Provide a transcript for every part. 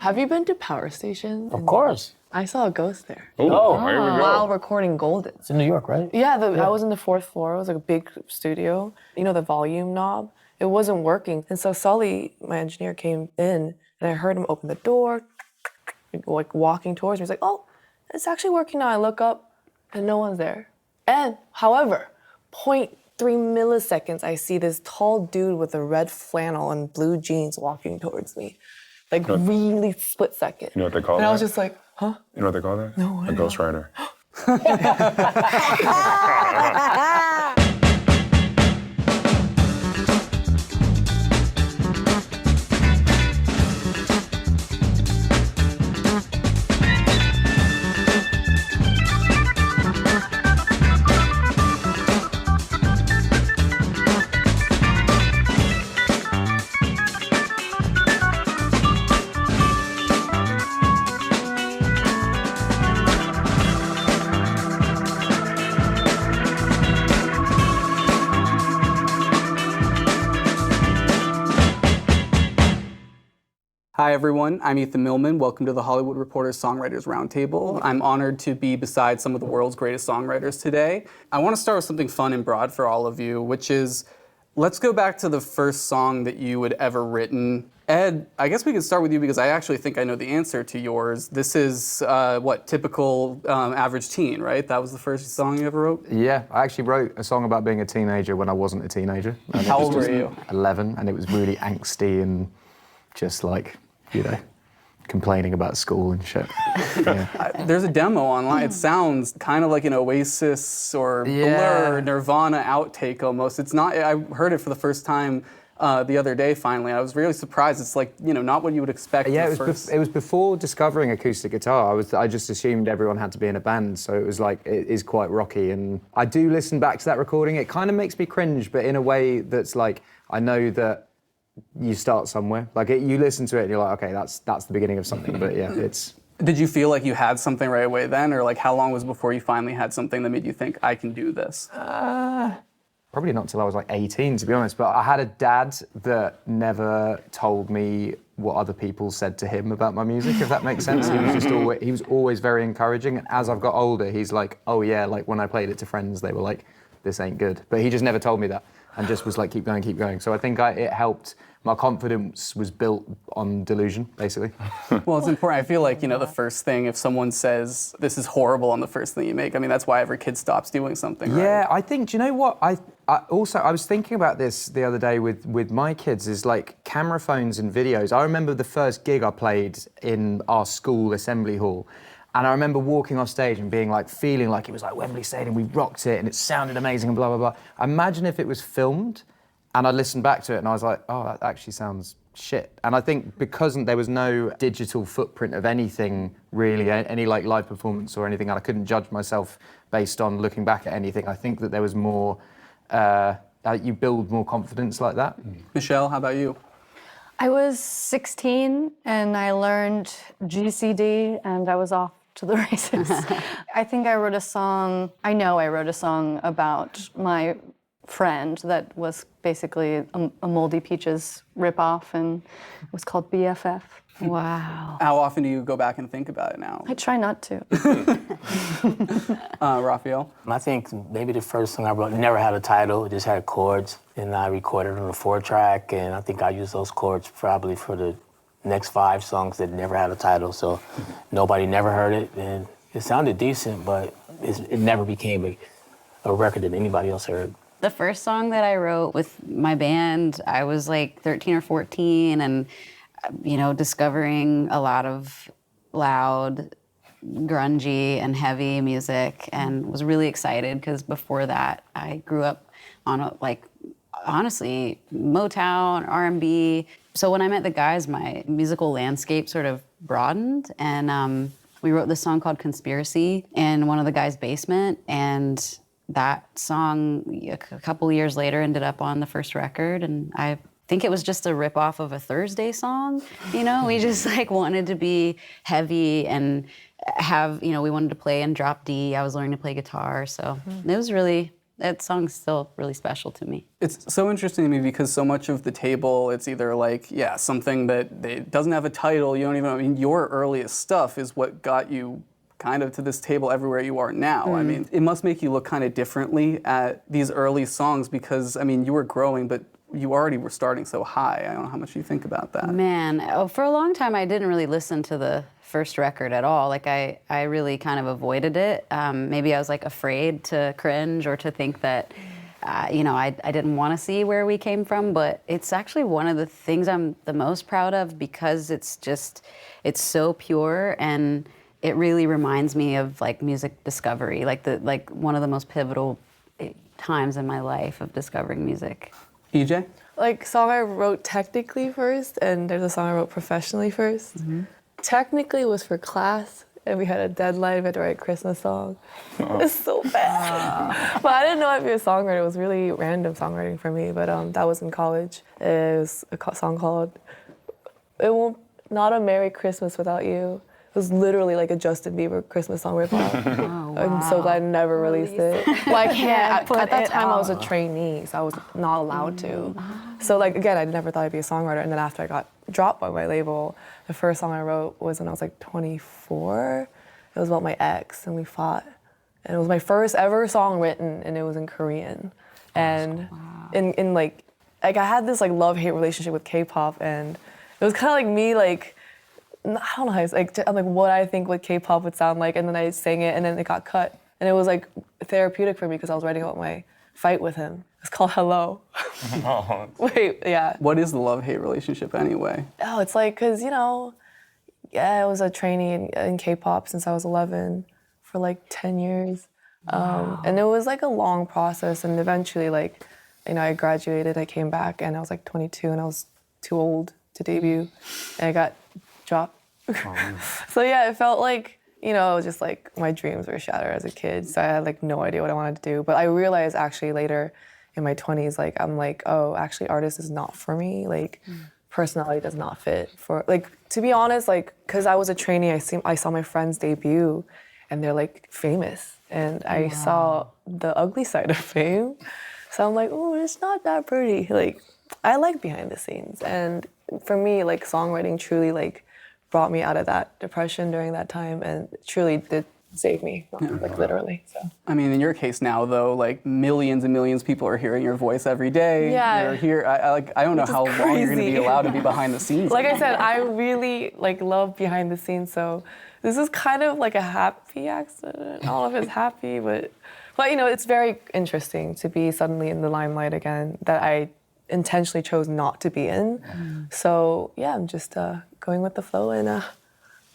Have you been to Power Station? Of course. I saw a ghost there. Oh, Here we go. While recording Golden. It's in New York, right? Yeah, I was on the 4th floor. It was like a big studio. You know the volume knob? It wasn't working. And so Sully, my engineer, came in and I heard him open the door, like walking towards me. He's like, oh, it's actually working now. I look up and no one's there. And however, 0.3 milliseconds, I see this tall dude with a red flannel and blue jeans walking towards me. Like really split second. You know what they call that? And I was just like, huh? You know what they call that? No, A Ghost Rider. Hi everyone, I'm Ethan Millman. Welcome to the Hollywood Reporter Songwriters Roundtable. I'm honored to be beside some of the world's greatest songwriters today. I want to start with something fun and broad for all of you, which is, let's go back to the first song that you had ever written. Ed, I guess we could start with you because I actually think I know the answer to yours. This is, typical average teen, right? That was the first song you ever wrote? Yeah, I actually wrote a song about being a teenager when I wasn't a teenager. How old were you? 11, and it was really angsty and just like, you know, complaining about school and shit. Yeah. There's a demo online. It sounds kind of like an Oasis or Blur, Nirvana outtake almost. It's not, I heard it for the first time the other day finally. I was really surprised. It's like, you know, not what you would expect. Yeah, it was before discovering acoustic guitar. I just assumed everyone had to be in a band, so it was like, it is quite rocky. And I do listen back to that recording. It kind of makes me cringe, but in a way that's like, I know that you start somewhere. Like you listen to it and you're like, okay, that's the beginning of something. But yeah, it's. Did you feel like you had something right away then, or like how long was it before you finally had something that made you think I can do this? Probably not till I was like 18, to be honest. But I had a dad that never told me what other people said to him about my music, if that makes sense. He was always very encouraging. And as I've got older, he's like, oh yeah, like when I played it to friends, they were like, this ain't good. But he just never told me that. And just was like, keep going, keep going. So I think it helped. My confidence was built on delusion, basically. Well, it's important. I feel like, you know, the first thing, if someone says, this is horrible on the first thing you make, I mean, that's why every kid stops doing something, right? Yeah, I think, do you know what? I was thinking about this the other day with my kids, is like camera phones and videos. I remember the first gig I played in our school assembly hall. And I remember walking off stage and being like, feeling like it was like Wembley Stadium, we rocked it and it sounded amazing and blah, blah, blah. Imagine if it was filmed and I listened back to it and I was like, oh, that actually sounds shit. And I think because there was no digital footprint of anything really, any like live performance or anything, and I couldn't judge myself based on looking back at anything, I think that there was more, you build more confidence like that. Michelle, how about you? I was 16 and I learned GCD and I was off to the races. I think I wrote a song about my friend that was basically a Moldy Peaches ripoff, and it was called BFF. Wow. How often do you go back and think about it now? I try not to. Raphael? I think maybe the first song I wrote never had a title, it just had chords, and I recorded on a 4-track, and I think I used those chords probably for the next 5 songs that never had a title, so nobody never heard it, and it sounded decent, but it never became a record that anybody else heard. The first song that I wrote with my band, I was like 13 or 14, and you know, discovering a lot of loud, grungy and heavy music, and was really excited because before that I grew up on honestly, Motown, R&B. So when I met the guys, my musical landscape sort of broadened, and we wrote this song called Conspiracy in one of the guys' basement, and that song a couple years later ended up on the first record, and I think it was just a rip-off of a Thursday song, you know? We just like wanted to be heavy and have, you know, we wanted to play and drop D. I was learning to play guitar, so it was really that song's still really special to me. It's so interesting to me because so much of the table, it's either like, yeah, something that doesn't have a title, you don't even know. I mean, your earliest stuff is what got you kind of to this table everywhere you are now. I mean, it must make you look kind of differently at these early songs because, I mean, you were growing, but you already were starting so high. I don't know how much you think about that. Man, for a long time I didn't really listen to the first record at all. Like I really kind of avoided it. Maybe I was like afraid to cringe or to think that, you know, I didn't want to see where we came from, but it's actually one of the things I'm the most proud of because it's so pure and it really reminds me of like music discovery, like one of the most pivotal times in my life of discovering music. EJ? Like, song I wrote technically first, and there's a song I wrote professionally first. Technically was for class, and we had a deadline, we had to write a Christmas song. It's so bad. But I didn't know I'd be a songwriter. It was really random songwriting for me, but that was in college. It was a song called Not a Merry Christmas Without You. It was literally like a Justin Bieber Christmas song ripoff. Oh, wow. I'm so glad I never released it. Well, I can't. At that time, I was a trainee, so I was not allowed to. So, like, again, I never thought I'd be a songwriter. And then after I got dropped by my label, the first song I wrote was when I was like 24. It was about my ex, and we fought. And it was my first ever song written, and it was in Korean. And in like I had this like love-hate relationship with K-pop, and it was kind of like me like. I don't know how it's like. I'm like, what I think what K-pop would sound like, and then I sang it, and then it got cut, and it was like therapeutic for me because I was writing about my fight with him. It's called Hello. Wait, yeah. What is the love-hate relationship anyway? Oh, it's like, cause you know, yeah, I was a trainee in K-pop since I was 11 for like 10 years, and it was like a long process, and eventually, like, you know, I graduated, I came back, and I was like 22, and I was too old to debut, and I got dropped. So yeah, it felt like, you know, just like my dreams were shattered as a kid. So I had like no idea what I wanted to do. But I realized actually later in my 20s, like I'm like, oh, actually artist is not for me. Like personality does not fit for, like, to be honest, like, cause I was a trainee, I saw my friends debut and they're like famous. And I saw the ugly side of fame. So I'm like, oh, it's not that pretty. Like, I like behind the scenes. And for me, like songwriting truly like brought me out of that depression during that time and truly did save me, like literally. So. I mean, in your case now, though, like millions and millions of people are hearing your voice every day. Yeah. You're here. I don't know how long you're going to be allowed to be behind the scenes. Like I said, I really like love behind the scenes. So this is kind of like a happy accident. I don't know if it's happy, but you know, it's very interesting to be suddenly in the limelight again that I intentionally chose not to be in. So yeah, I'm just going with the flow and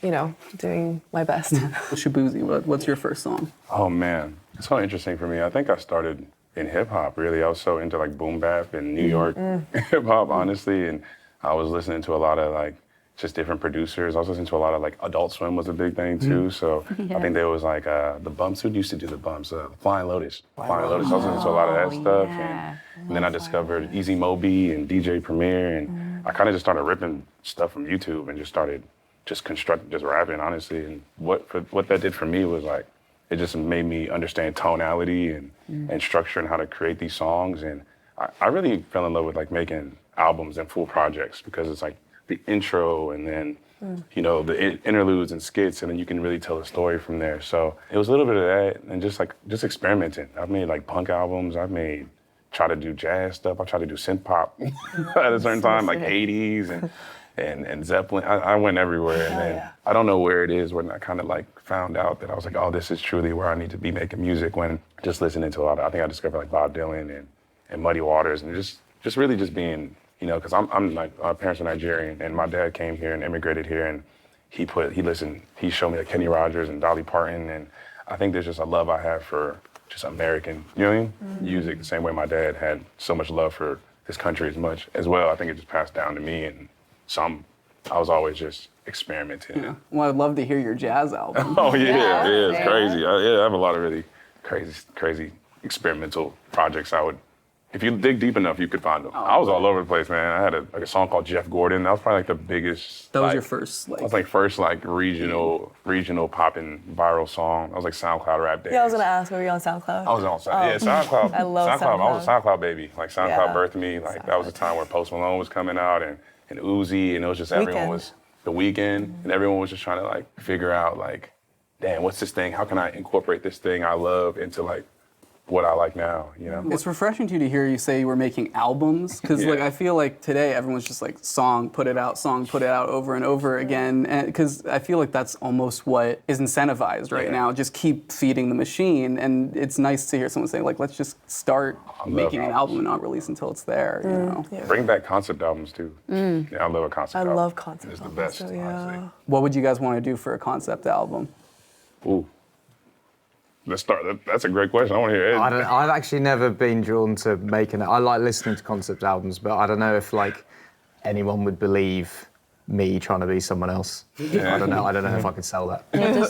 you know, doing my best. Shaboozey, what's your first song? Oh man, it's so interesting for me. I think I started in hip hop really. I was so into like boom bap and New York hip hop, honestly, and I was listening to a lot of like just different producers. I was listening to a lot of like Adult Swim was a big thing too. So I think there was like the bumps. Who used to do the bumps? Flying Lotus. Flying Lotus. I was listening to a lot of that stuff. And then I discovered Easy Moby and DJ Premier, and I kind of just started ripping stuff from YouTube and just started just rapping, honestly. And what that did for me was like, it just made me understand tonality and structure and how to create these songs. And I really fell in love with like making albums and full projects because it's like the intro and then, you know, the interludes and skits, and then you can really tell a story from there. So it was a little bit of that and just experimenting. I've made like punk albums. I've try to do jazz stuff. I try to do synth pop at a certain time, like 80s and Zeppelin. I went everywhere, and then I don't know where it is when I kind of like found out that I was like, oh, this is truly where I need to be making music. When just listening to a lot of, I think I discovered like Bob Dylan and Muddy Waters, and just really just being, you know, because I'm like, my parents are Nigerian, and my dad came here and immigrated here, and he showed me like Kenny Rogers and Dolly Parton, and I think there's just a love I have for just American, you know what I mean? Music, the same way my dad had so much love for his country as well. I think it just passed down to me, and I was always just experimenting. Yeah. Well, I'd love to hear your jazz album. Oh yeah, it's crazy. I have a lot of really crazy experimental projects I would if you dig deep enough, you could find them. I was all over the place, man. I had a song called Jeff Gordon. That was probably like the biggest. That was like, your first, like. That was like first like regional popping viral song. That was like SoundCloud rap days. Yeah, I was gonna ask, were you on SoundCloud? I was on SoundCloud. Yeah, SoundCloud. I love SoundCloud. I was a SoundCloud. SoundCloud baby. Like SoundCloud Yeah. birthed me. Like that was the time where Post Malone was coming out and Uzi, and it was just everyone Weeknd. was The Weeknd, and everyone was just trying to like figure out like, damn, what's this thing? How can I incorporate this thing I love into like what I like now? You know. It's refreshing to hear you say you were making albums, because like I feel like today everyone's just like song, put it out, over and over again, and because I feel like that's almost what is incentivized right now. Just keep feeding the machine, and it's nice to hear someone say like, let's just start making an album and not release until it's there. You know. Yeah. Bring back concept albums too. Yeah, I love a concept album. love concept It's the albums, best, so, yeah. honestly. What would you guys want to do for a concept album? Ooh. Let's start. That's a great question. I want to hear it. I've actually never been drawn to making it. I like listening to concept albums, but I don't know if like anyone would believe me trying to be someone else. I don't know if I could sell that.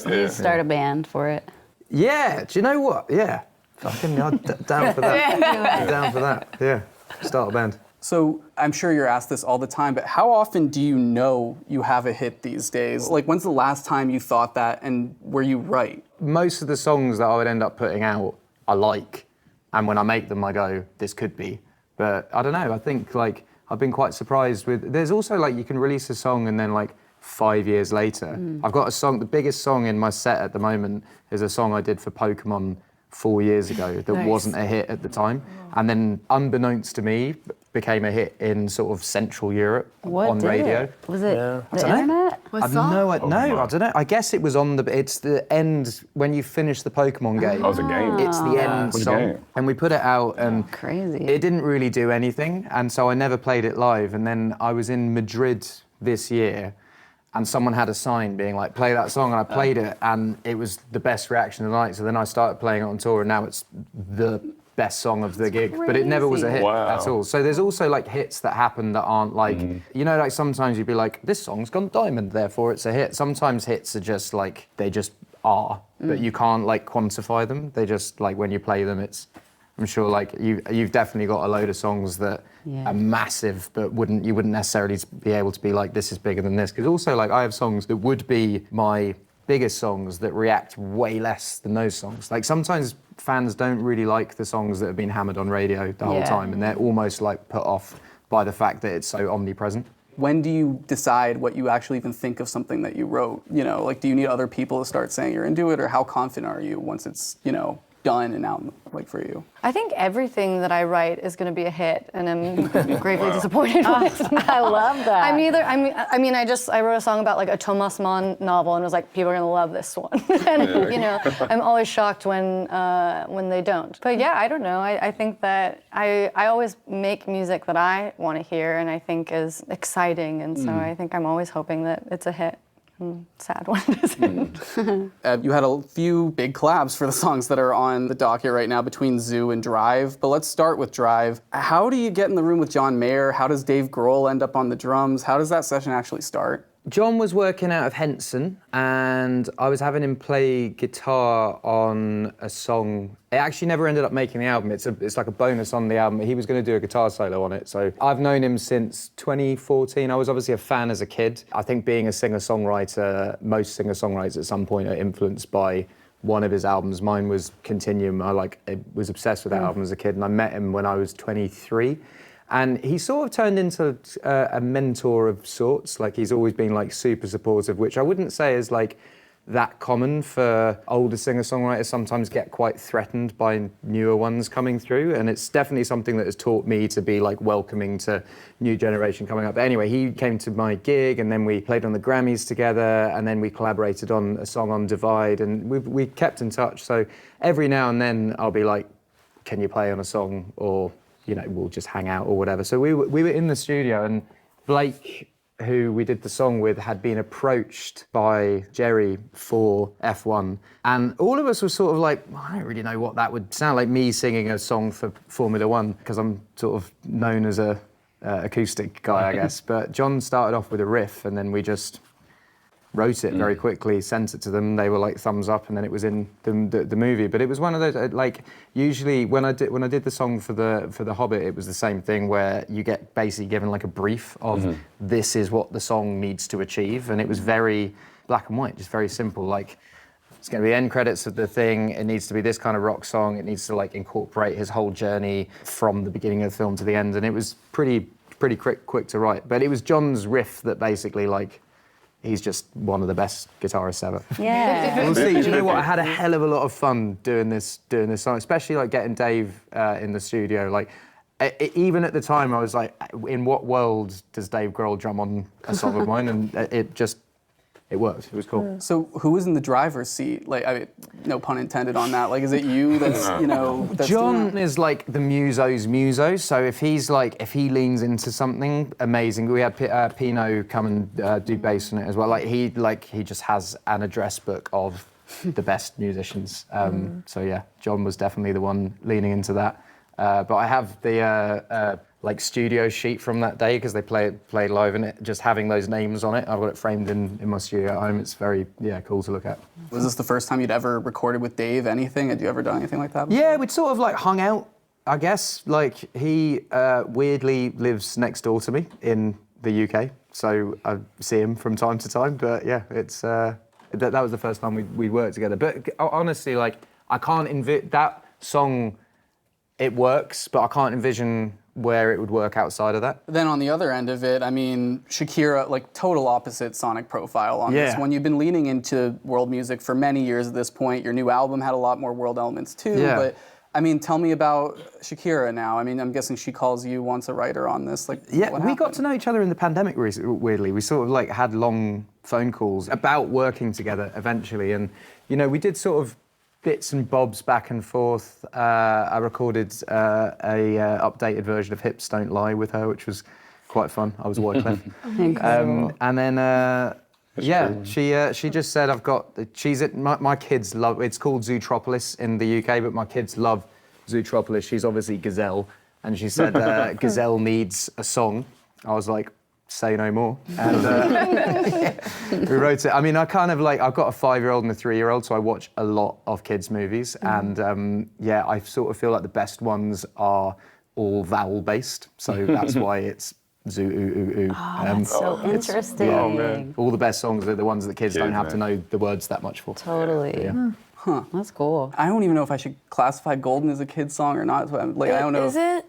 You start a band for it. Yeah, do you know what? Yeah, fucking down for that. Down for that. Yeah, start a band. So I'm sure you're asked this all the time, but how often do you know you have a hit these days? Like, when's the last time you thought that, and were you right? Most of the songs that I would end up putting out, I like, and when I make them, I go, this could be. But I don't know. I think like I've been quite surprised with. There's also like you can release a song and then like 5 years later, I've got a song. The biggest song in my set at the moment is a song I did for Pokemon 4 years ago that wasn't a hit at the time, and then unbeknownst to me, became a hit in sort of Central Europe on radio. Was it the don't know. internet? I don't know. I guess it was on the. It's the end when you finish the Pokemon game. Oh, it's a game. It's the end What a song, game. and we put it out, and Crazy. it didn't really do anything, and so I never played it live. And then I was in Madrid this year, and someone had a sign being like, "Play that song," and I played it, and it was the best reaction of the night. So then I started playing it on tour, and now it's the best song of the gig, but it never was a hit at all. So there's also like hits that happen that aren't like, you know, like sometimes you'd be like, this song's gone diamond, therefore it's a hit. Sometimes hits are just like, they just are, but you can't like quantify them. They just like, when you play them, it's, I'm sure like you've definitely got a load of songs that are massive, but you wouldn't necessarily be able to be like, this is bigger than this. Because also like I have songs that would be my biggest songs that react way less than those songs. Like sometimes fans don't really like the songs that have been hammered on radio the whole time, and they're almost like put off by the fact that it's so omnipresent. When do you decide what you actually even think of something that you wrote? You know, like do you need other people to start saying you're into it, or how confident are you once it's, you know, done and out like for you? I think everything that I write is going to be a hit, and I'm gravely disappointed with it. I love that. I wrote a song about like a Thomas Mann novel, and was like, people are going to love this one. And you know, I'm always shocked when they don't. But yeah, I don't know. I think that I always make music that I want to hear and I think is exciting, and so I think I'm always hoping that it's a hit. Sad when it isn't. You had a few big collabs for the songs that are on the docket right now between Zoo and Drive, but let's start with Drive. How do you get in the room with John Mayer? How does Dave Grohl end up on the drums? How does that session actually start? John was working out of Henson, and I was having him play guitar on a song. It actually never ended up making the album. It's like a bonus on the album. He was going to do a guitar solo on it. So I've known him since 2014. I was obviously a fan as a kid. I think being a singer-songwriter, most singer-songwriters at some point are influenced by one of his albums. Mine was Continuum. I was obsessed with that album as a kid, and I met him when I was 23. And he sort of turned into a mentor of sorts. Like he's always been like super supportive, which I wouldn't say is like that common for older singer-songwriters. Sometimes get quite threatened by newer ones coming through. And it's definitely something that has taught me to be like welcoming to new generation coming up. But anyway, he came to my gig, and then we played on the Grammys together, and then we collaborated on a song on Divide, and we kept in touch. So every now and then I'll be like, can you play on a song? Or you know, we'll just hang out or whatever. So we were in the studio, and Blake, who we did the song with, had been approached by Jerry for F1. And all of us were sort of like, I don't really know what that would sound like, me singing a song for Formula One, because I'm sort of known as a acoustic guy, I guess. But John started off with a riff, and then we just wrote it very quickly, sent it to them. They were like thumbs up, and then it was in the movie. But it was one of those like usually when I did the song for the Hobbit, it was the same thing where you get basically given like a brief of this is what the song needs to achieve, and it was very black and white, just very simple. Like it's going to be end credits of the thing. It needs to be this kind of rock song. It needs to like incorporate his whole journey from the beginning of the film to the end, and it was pretty quick to write. But it was John's riff that basically like. He's just one of the best guitarists ever. Yeah. We'll see. Do you know what? I had a hell of a lot of fun doing this song, especially like getting Dave in the studio. Like, even at the time, I was like, in what world does Dave Grohl drum on a song of mine? And it worked. It was cool. So who was in the driver's seat? Like, I mean, no pun intended on that. Like, is it you that's, that's John is like the muso's muso. So if he leans into something amazing, we had Pino come and do bass on it as well. He just has an address book of the best musicians. So yeah, John was definitely the one leaning into that. But I have the studio sheet from that day because they played live, and it just having those names on it. I've got it framed in my studio at home. It's very cool to look at. Was this the first time you'd ever recorded with Dave? Anything? Had you ever done anything like that before? Yeah, we'd sort of like hung out, I guess. Like he weirdly lives next door to me in the UK, so I see him from time to time. But yeah, it's that was the first time we worked together. But honestly, like I can't envision that song. It works, but I can't envision where it would work outside of that. Then on the other end of it, I mean, Shakira, like total opposite sonic profile on this one. You've been leaning into world music for many years at this point. Your new album had a lot more world elements too, but I mean, tell me about Shakira now. I mean, I'm guessing she calls you once a writer on this. Like, yeah, what we happened? got to know each other in the pandemic weirdly. We sort of like had long phone calls about working together eventually, and we did sort of bits and bobs back and forth. I recorded a updated version of Hips Don't Lie with her, which was quite fun. I was Wycliffe. And then she just said my kids love, it's called Zootropolis in the UK, but my kids love Zootropolis. She's obviously Gazelle, and she said Gazelle needs a song. I was like, say no more. And we wrote it. I mean, I kind of like, I've got a 5-year-old and a 3-year-old, so I watch a lot of kids' movies. And I sort of feel like the best ones are all vowel-based. So that's why it's zoo, ooh, ooh, ooh. Oh, that's so interesting. All the best songs are the ones that kids don't have to know the words that much for. Totally. Yeah. Huh. That's cool. I don't even know if I should classify Golden as a kid's song or not. Like, I don't know. Is it?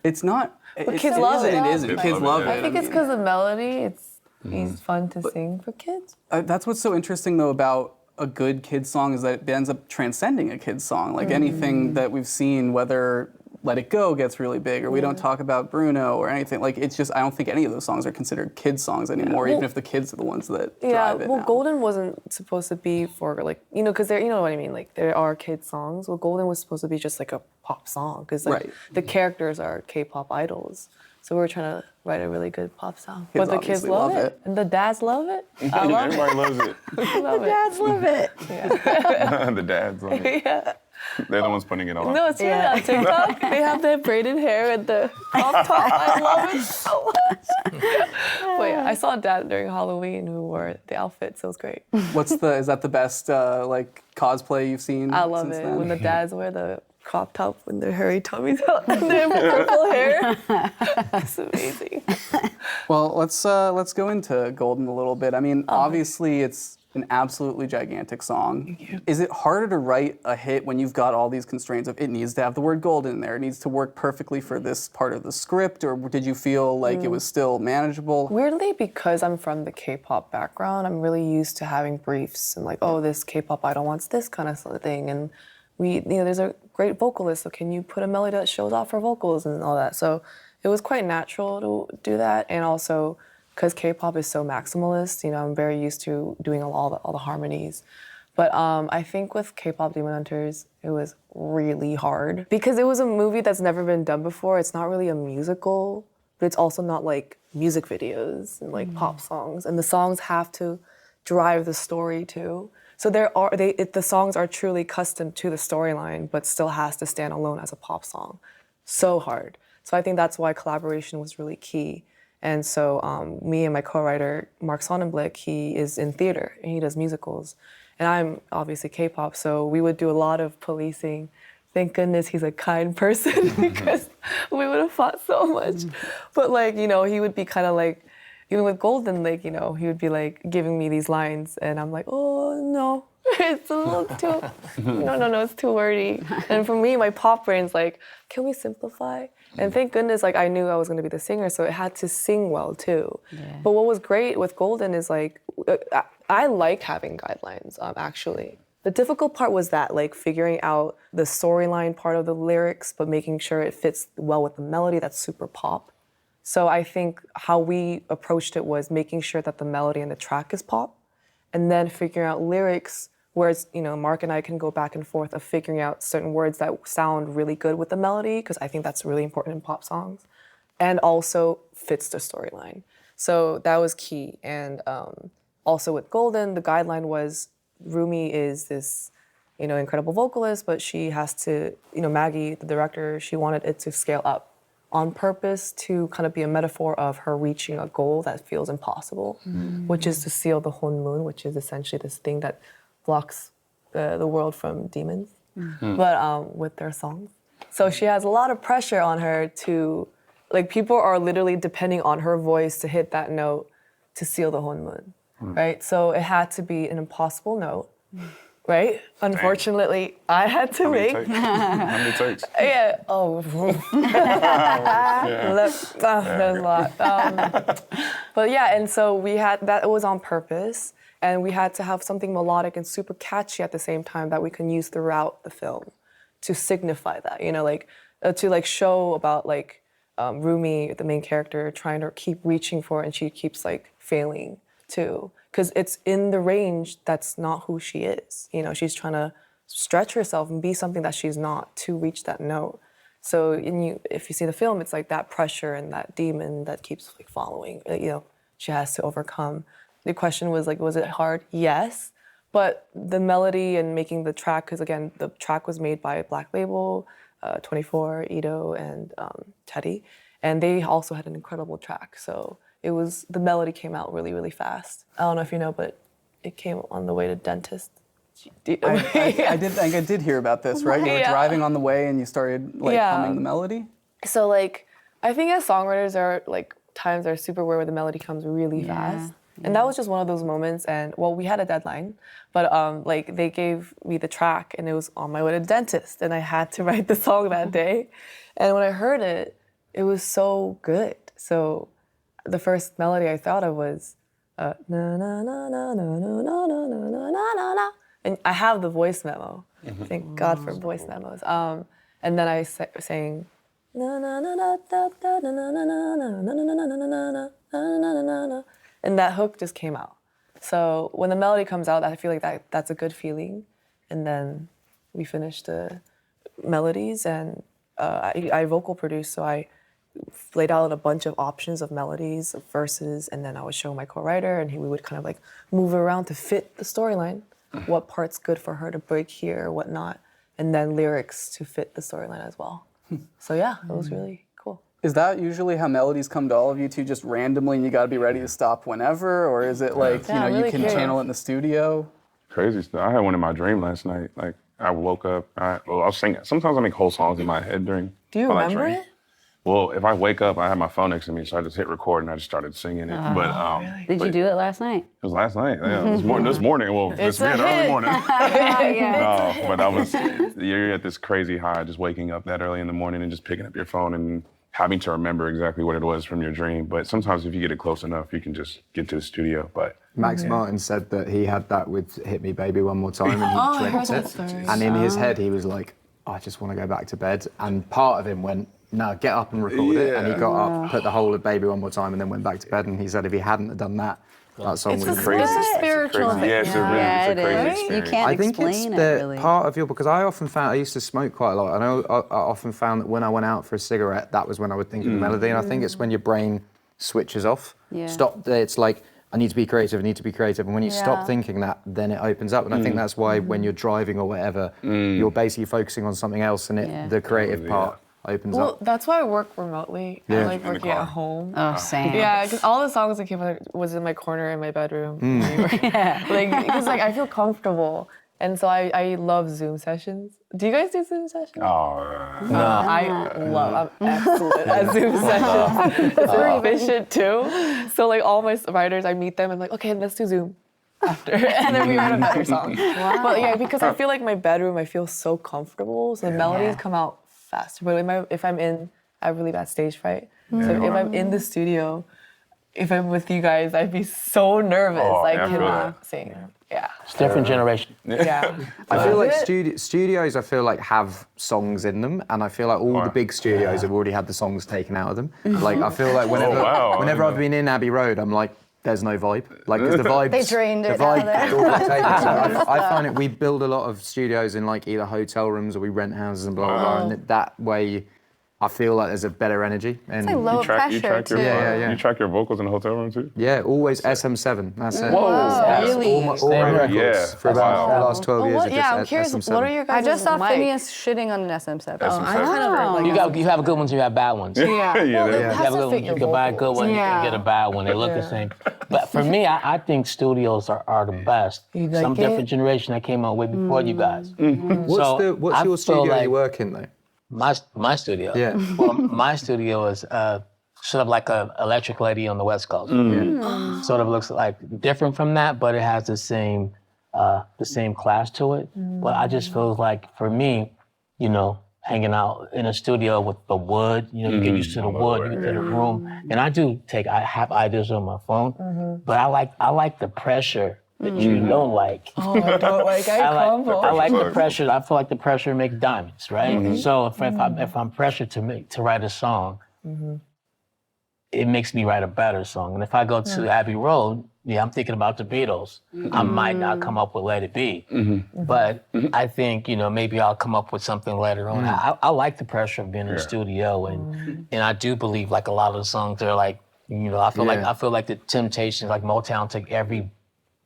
It's not. Kids love it. It isn't. Kids love it. I think it's because of melody. It's fun to sing for kids. That's what's so interesting, though, about a good kid's song is that it ends up transcending a kid's song. Like anything that we've seen, whether Let It Go gets really big, or we don't talk about Bruno or anything. Like, it's just, I don't think any of those songs are considered kids' songs anymore, even if the kids are the ones that drive it now. Golden wasn't supposed to be for, like, because you know what I mean? Like, there are kids' songs. Well, Golden was supposed to be just like a pop song, because the characters are K-pop idols. So we were trying to write a really good pop song. But the kids love it. And the dads love it. I love Everybody loves it. love The dads love it. The dads love it. Yeah. They're the ones putting it on. No, it's really on TikTok. They have their braided hair and the crop top. I love it so much. But yeah, I saw a dad during Halloween who wore the outfit, so it was great. Is that the best cosplay you've seen? I love since it then? when the dads wear the crop top with their hairy tummies out and their purple hair. It's amazing. Well, let's go into Golden a little bit. I mean, obviously it's an absolutely gigantic song. Is it harder to write a hit when you've got all these constraints of it needs to have the word golden in there, it needs to work perfectly for this part of the script, or did you feel like it was still manageable? Weirdly, because I'm from the K-pop background, I'm really used to having briefs and like, oh, this K-pop idol wants this kind of thing, and there's a great vocalist, so can you put a melody that shows off her vocals and all that? So it was quite natural to do that, and also because K-pop is so maximalist, I'm very used to doing all the harmonies. But I think with K-pop Demon Hunters, it was really hard because it was a movie that's never been done before. It's not really a musical, but it's also not like music videos and like pop songs, and the songs have to drive the story too. So the songs are truly custom to the storyline, but still has to stand alone as a pop song. So hard. So I think that's why collaboration was really key. And so me and my co-writer, Mark Sonnenblick, he is in theater and he does musicals. And I'm obviously K-pop, so we would do a lot of policing. Thank goodness he's a kind person because we would have fought so much. But like, you know, he would be kind of like, even with Golden, like, you know, he would be like giving me these lines and I'm like, oh no, it's a little too, no, it's too wordy. And for me, my pop brain's like, can we simplify? And thank goodness, like I knew I was gonna be the singer, so it had to sing well too. Yeah. But what was great with Golden is like, I like having guidelines, actually. The difficult part was that, like figuring out the storyline part of the lyrics, but making sure it fits well with the melody that's super pop. So I think how we approached it was making sure that the melody and the track is pop, and then figuring out lyrics where it's, you know, Mark and I can go back and forth of figuring out certain words that sound really good with the melody, because I think that's really important in pop songs, and also fits the storyline. So that was key. And also with Golden, the guideline was Rumi is this, you know, incredible vocalist, but she has to, you know, Maggie, the director, she wanted it to scale up on purpose to kind of be a metaphor of her reaching a goal that feels impossible, which is to seal the Honmun, which is essentially this thing that blocks the world from demons, but with their songs. So she has a lot of pressure on her to, like people are literally depending on her voice to hit that note to seal the Honmun, right? So it had to be an impossible note, right? Unfortunately, I had to make. How many takes? Yeah. Oh. There's a lot. But yeah, and so we had that. It was on purpose, and we had to have something melodic and super catchy at the same time that we can use throughout the film to signify that. You know, like to like show about like Rumi, the main character, trying to keep reaching for it, and she keeps like failing too. Because it's in the range that's not who she is. You know, she's trying to stretch herself and be something that she's not to reach that note. So if you see the film, it's like that pressure and that demon that keeps like following, you know, she has to overcome. The question was like, was it hard? Yes, but the melody and making the track, because again, the track was made by Black Label, 24, Ito, and Teddy, and they also had an incredible track. So it was, the melody came out really, really fast. I don't know if you know, but it came on the way to dentist. I did hear about this, right? You were driving on the way and you started like humming the melody? So like, I think as songwriters there are like times are super where the melody comes really fast. And that was just one of those moments. And well, we had a deadline, but like they gave me the track and it was on my way to dentist and I had to write the song that day. And when I heard it, it was so good. So the first melody I thought of was na na na na na na na na na na na na, and I have the voice memo. Thank God for voice memos. And then I sang na na na na na na na na na na na na na na na, and that hook just came out. So when the melody comes out, I feel like that's a good feeling. And then we finished the melodies, and I vocal produced, so I laid out a bunch of options of melodies, of verses, and then I would show my co-writer, and we would kind of like move around to fit the storyline. What part's good for her to break here, what not, and then lyrics to fit the storyline as well. So yeah, it was really cool. Is that usually how melodies come to all of you two, just randomly, and you got to be ready to stop whenever, or is it like you really you can channel it in the studio? Crazy stuff. I had one in my dream last night. Like I woke up, I was singing. Sometimes I make whole songs in my head during. Do you remember it? Well, if I wake up, I have my phone next to me, so I just hit record and I just started singing it. Did you do it last night? It was last night. Yeah, this morning. Well, it's been early morning. No, but you're at this crazy high, just waking up that early in the morning and just picking up your phone and having to remember exactly what it was from your dream. But sometimes if you get it close enough, you can just get to the studio. But Max Martin said that he had that with Hit Me Baby One More Time and he dreamt it. And in his head, he was like, I just want to go back to bed. And part of him went, no, get up and record it. And he got up, put the whole of Baby One More Time, and then went back to bed. And he said if he hadn't done that, that song would have been crazy. It's a spiritual thing. Yeah, it's a crazy experience. You can't I think explain it's it really. part of your, because I often found, I used to smoke quite a lot, and I often found that when I went out for a cigarette, that was when I would think of the melody, and I think it's when your brain switches off. Yeah. It's like, I need to be creative, and when you stop thinking that, then it opens up, and I think that's why when you're driving or whatever, you're basically focusing on something else, and the creative part opens Well, up. that's why I work remotely. I Yeah. like In the working car. at home. Oh, same. Yeah, because all the songs that came out was in my corner in my bedroom. In New York. Because I feel comfortable, and so I love Zoom sessions. Do you guys do Zoom sessions? Oh, I'm excellent at Zoom sessions. It's very efficient too. So like all my writers, I meet them and like, okay, let's do Zoom after, and then we write a better song. But yeah, because I feel like my bedroom, I feel so comfortable, so the melodies come out faster. But if I'm in, I have really bad stage fright. So if I'm in the studio, if I'm with you guys, I'd be so nervous. I yeah, I feel cannot sing. Yeah. It's a different generation. Yeah. I feel like Is it? studios, I feel like have songs in them, and I feel like all the big studios have already had the songs taken out of them. Like I feel like whenever wow. whenever I've been in Abbey Road, I'm like, there's no vibe. Like, because the vibes. They drained the it out of vibe there. is all been taken. So I find it. We build a lot of studios in like either hotel rooms or we rent houses and blah blah blah. And that way, I feel like there's a better energy. And It's like low pressure too. Yeah. You track your vocals in the hotel room too? yeah, always SM7. That's it. Whoa. Really? All my records Yeah. for about the last 12 Well, years. what, are yeah, I'm just curious. SM7. What are your guys' I just saw mic? Phineas shitting on an SM7. SM7. I kind of You have good ones and you have bad ones. Yeah. Yeah, Well, they're- it You has have a to good fit one, your you can buy a good vocals. one, you Yeah. can get a bad one. They look the same. But for me, I think studios are the best. You like Some it? different generation that came out way before you guys. What's So, what's I your feel studio like you work in though? My studio. Yeah. Well, my studio is sort of like a Electric Lady on the West Coast. Sort of looks like different from that, but it has the same class to it. But I just feel like for me, you know, hanging out in a studio with the wood, you know, you get used to the wood, you get to the room. And I have ideas on my phone, but I like the pressure that you don't like. Oh, I don't like. I like the pressure. I feel like the pressure makes diamonds, right? So if I'm pressured to write a song, it makes me write a better song. And if I go to Abbey Road, I'm thinking about the Beatles. I might not come up with Let It Be, but I think maybe I'll come up with something later on. I like the pressure of being in the studio, and I do believe like a lot of the songs are like I feel like the Temptations, like Motown took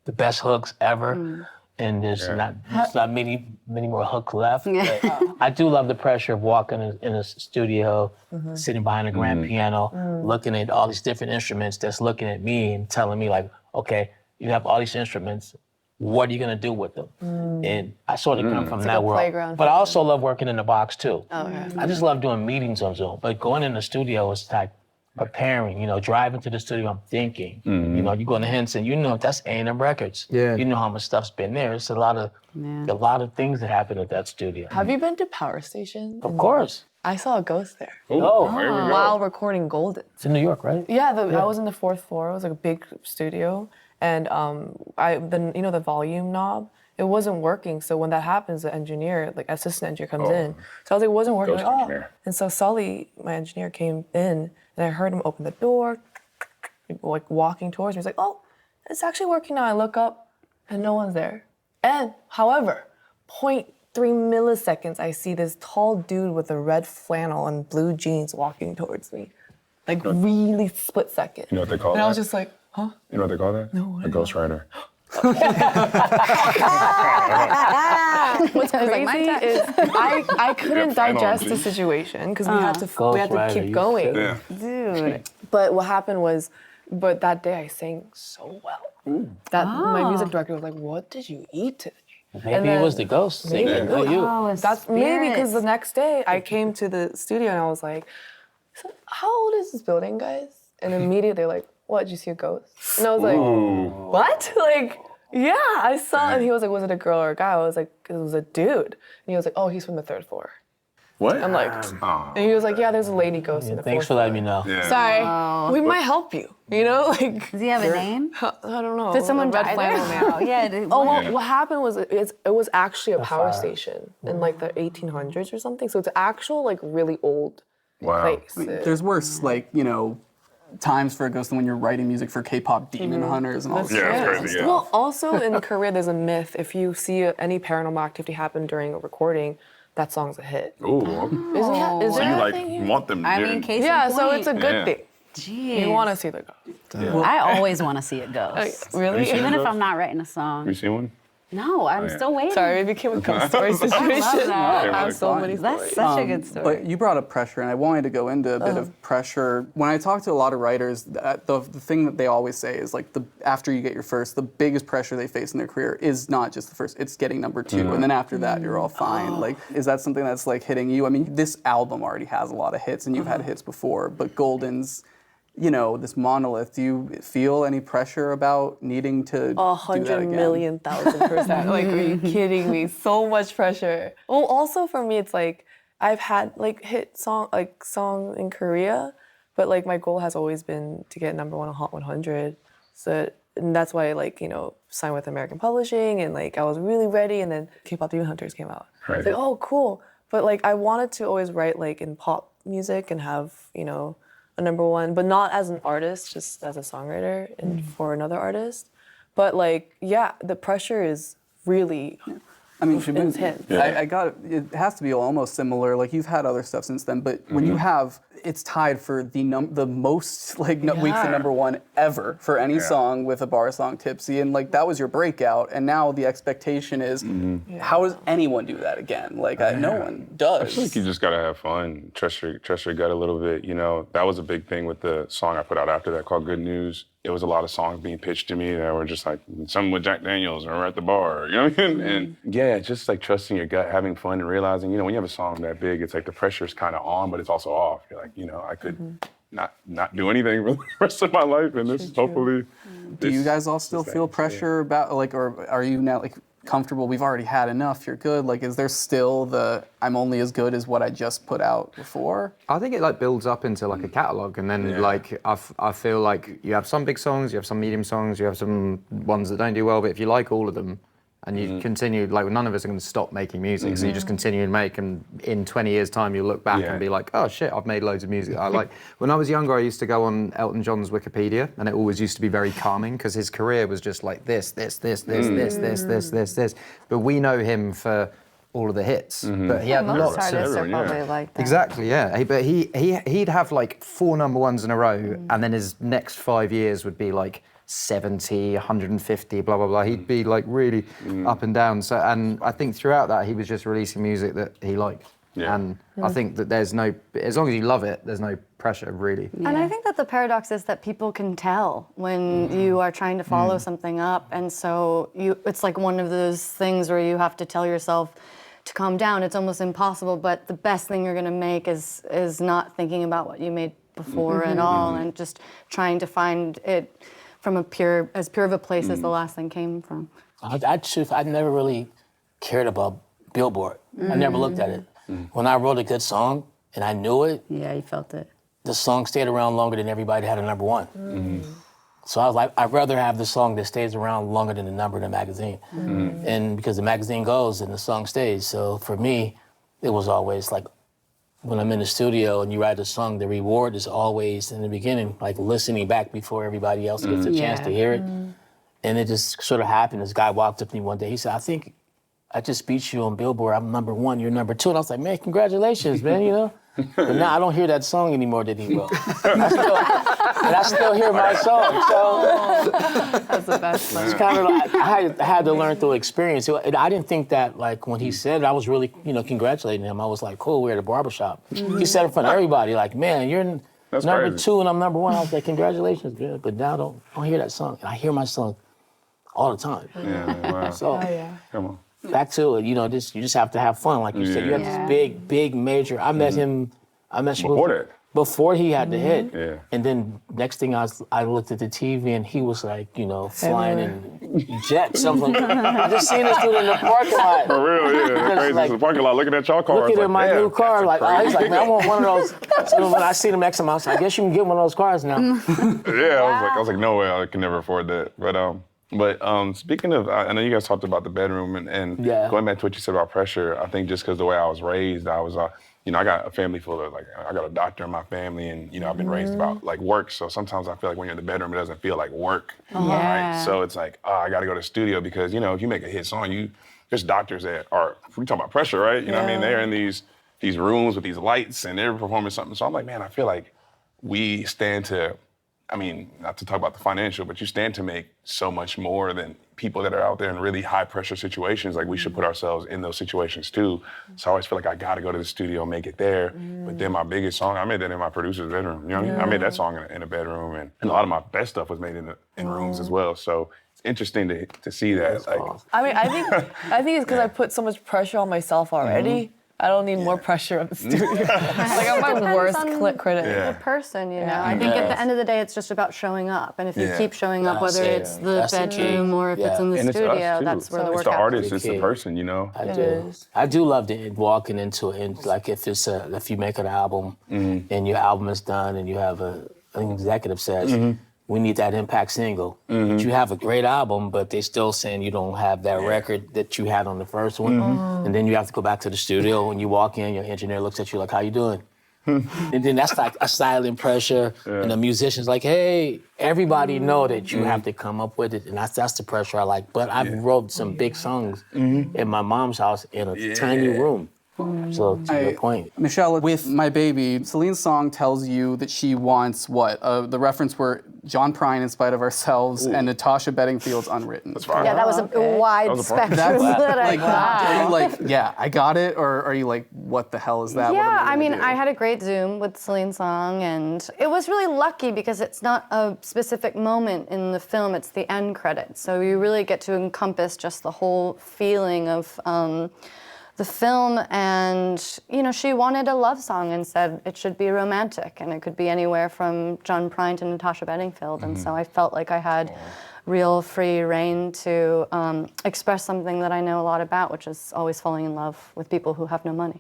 the best hooks ever, and there's not many more hooks left. But I do love the pressure of walking in a studio, sitting behind a grand piano, looking at all these different instruments that's looking at me and telling me like, okay, you have all these instruments, what are you gonna do with them? And I sort of come from that world. playground. But I also love working in the box too. Okay. I just love doing meetings on Zoom, but going in the studio is like preparing, driving to the studio, I'm thinking, you go to Henson, that's A&M Records. Yeah. You know how much stuff's been there. It's a lot of things that happen at that studio. Have you been to Power Station? Of course. I saw a ghost there Oh, There we go. while recording Golden. it's in New York, right? Yeah, I was in the 4th floor. It was like a big studio, and the volume knob, it wasn't working. So when that happens, the engineer, like assistant engineer, comes in. So I was like, it wasn't working. Ghost Like, engineer. And so Sully, my engineer, came in, and I heard him open the door, like walking towards me. He's like, oh, it's actually working now. I look up, and no one's there. And however, 0.3 milliseconds, I see this tall dude with a red flannel and blue jeans walking towards me. Like really split second. You know what they call And that? I was just like, huh? You know what they call that? No. A ghostwriter. What's crazy is I couldn't flannel, digest the dude. situation because we had to Ghostwriter, keep you going. Yeah. Dude. But what happened was, that day I sang so well. That my music director was like, what did you eat today? Maybe it was the ghost singing. Maybe. You. That's maybe because the next day I came to the studio and I was like, so how old is this building, guys? And immediately they're like, what, did you see a ghost? And I was like, what? Like, yeah, I saw, and he was like, was it a girl or a guy? I was like, it was a dude. And he was like, oh, he's from the 3rd floor. What? I'm like, Oh. and he was like, yeah, there's a lady ghost in the 4th Thanks for letting me know. Yeah. Sorry, we might help you, like, Does he have a name? I don't know. Did someone a red die flannel there? man. Yeah. Oh, well, what happened was it was actually a power station in like the 1800s or something. So it's actual like really old Wow. place. There's worse, times for a ghost than when you're writing music for K-pop demon hunters and all this Yeah, stuff. it's crazy, yeah. Well, also in Korea, there's a myth. If you see any paranormal activity happen during a recording, that song's a hit. Ooh. Is So there you a thing here? want them to I do mean, it. case Yeah, in so point. it's a good Yeah. thing. Jeez. You want to see the ghost. I always want to see it ghost. Really? seen Even if ghost? I'm not writing a Have song. you seen one? No, I'm still waiting. Sorry, it became a ghost story situation. that. I have so many stories. That's such a good story. But you brought up pressure, and I wanted to go into a bit of pressure. When I talk to a lot of writers, the thing that they always say is like after you get your first, the biggest pressure they face in their career is not just the first, it's getting number 2, and then after that you're all fine. Like, is that something that's like hitting you? I mean, this album already has a lot of hits, and you've had hits before, but Golden's, you know, this monolith. Do you feel any pressure about needing to do that 100,000,000%. Like, are you kidding me? So much pressure. Well, also for me, it's like I've had like hit song in Korea, but like my goal has always been to get number 1 on Hot 100. So and that's why like, you know, signed with American Publishing, and like I was really ready, and then K-pop Demon Hunters came out. Right. It's like, oh, cool. But like I wanted to always write like in pop music and have, you know, a number 1, but not as an artist, just as a songwriter and for another artist. But like, yeah, the pressure is really I mean, intense. I got it has to be almost similar. Like, you've had other stuff since then, but when you have, it's tied for the most like weeks at number 1 ever for any song with a bar song, Tipsy, and like that was your breakout. And now the expectation is, how does anyone do that again? Like, no one does. I feel like you just gotta have fun, trust your gut a little bit. You know, that was a big thing with the song I put out after that called Good News. It was a lot of songs being pitched to me that were just like some with Jack Daniels or we're at the bar, you know what I mean? And yeah, just like trusting your gut, having fun, and realizing, you know, when you have a song that big, it's like the pressure's kind of on, but it's also off. You're like, you know, I could not do anything for the rest of my life, and this hopefully. Do you guys all still feel pressure about, like, or are you now like comfortable? We've already had enough. You're good. Like, is there still the I'm only as good as what I just put out before? I think it like builds up into like a catalog, and then like I feel like you have some big songs, you have some medium songs, you have some ones that don't do well. But if you like all of them, and you continue, like none of us are going to stop making music, so you just continue and make, and in 20 years' time you'll look back and be like, oh shit, I've made loads of music I like. When I was younger, I used to go on Elton John's Wikipedia, and it always used to be very calming because his career was just like this. But we know him for all of the hits, but he had Most lots artists of. are probably like that. Exactly, yeah. But he'd have like 4 number 1s in a row, and then his next 5 years would be like 70, 150, blah, blah, blah. He'd be like really up and down. So, and I think throughout that, he was just releasing music that he liked. Yeah. And I think that there's no, as long as you love it, there's no pressure really. And I think that the paradox is that people can tell when you are trying to follow something up. And so it's like one of those things where you have to tell yourself to calm down. It's almost impossible, but the best thing you're gonna make is not thinking about what you made before at all, and just trying to find it from as pure of a place as the last thing came from. I never really cared about Billboard. I never looked at it. When I wrote a good song and I knew it, Yeah, you felt it. the song stayed around longer than everybody had a number 1. So I was like, I'd rather have the song that stays around longer than the number in the magazine. And because the magazine goes and the song stays. So for me, it was always like, when I'm in the studio and you write a song, the reward is always in the beginning, like listening back before everybody else gets a chance to hear it. And it just sort of happened. This guy walked up to me one day. He said, I think I just beat you on Billboard. I'm number 1, you're number 2. And I was like, man, congratulations, man, you know? But now I don't hear that song anymore that he wrote. I still hear my song. So That's the best part. it's kind of like, I had to learn through experience. I didn't think that, like, when he said it, I was really, you know, congratulating him. I was like, cool, we're at a barbershop. He said it in front of everybody, like, man, you're That's number crazy. 2 and I'm number 1. I was like, congratulations, man. But now I don't hear that song. And I hear my song all the time. Yeah, wow. So Come on. back to it, you know, you just have to have fun. Like you said, you have this big major. I met him Before that. before he had the hit. Yeah. And then next thing I looked at the TV and he was like, you know, flying in jets. I'm like, I just seen this dude in the parking lot. For real, yeah. That's crazy. like, It's the parking lot looking at y'all cars. Looking like, at my damn, new car, that's like, he's like, man, I crazy. want one of those. So when I see him next time, I was like, I guess you can get one of those cars now. Yeah, I was like, no way, I can never afford that. But speaking of, I know you guys talked about the bedroom and going back to what you said about pressure. I think just because the way I was raised, I was, you know, I got a family full of, like, I got a doctor in my family, and, you know, I've been raised about, like, work. So sometimes I feel like when you're in the bedroom, it doesn't feel like work. Right? So it's like, I got to go to the studio because, you know, if you make a hit song, there's doctors that are, we talk about pressure, right? You know what I mean? They're in these rooms with these lights and they're performing something. So I'm like, man, I feel like we stand to I mean, not to talk about the financial, but you stand to make so much more than people that are out there in really high pressure situations. Like we should put ourselves in those situations too. So I always feel like I gotta go to the studio and make it there. But then my biggest song, I made that in my producer's bedroom. You know what I mean? I made that song in a bedroom, and a lot of my best stuff was made in rooms as well. So it's interesting to see that. Like, I mean, I think it's because I put so much pressure on myself already. I don't need more pressure on the studio. Like I'm my worst critic. The person, you know. I think at the end of the day, it's just about showing up, and if you keep showing up, whether it's the bedroom or if it's in the studio, that's where the work it's the happens. artist, it's the person, you know. I do love walking into it, and like if you make an album and your album is done and you have an executive says, we need that impact single. But you have a great album, but they're still saying you don't have that record that you had on the first one. And then you have to go back to the studio. When you walk in, your engineer looks at you like, how you doing? And then that's like a silent pressure. And the musician's like, hey, everybody know that you have to come up with it. And that's the pressure I like. But I wrote some big songs in my mom's house in a tiny room. So to your point. Michelle, with My Baby, Celine's song tells you that she wants what? The reference were John Prine, In Spite of Ourselves, and Natasha Bedingfield's Unwritten. That's fine. Yeah, that was a wide spectrum that I got. Are you like, yeah, I got it? Or are you like, what the hell is that? Yeah, I mean, I had a great Zoom with Celine's song, and it was really lucky because it's not a specific moment in the film, it's the end credits. So you really get to encompass just the whole feeling of the film, and you know, she wanted a love song and said it should be romantic, and it could be anywhere from John Prine to Natasha Bedingfield, and so I felt like I had real free reign to express something that I know a lot about, which is always falling in love with people who have no money.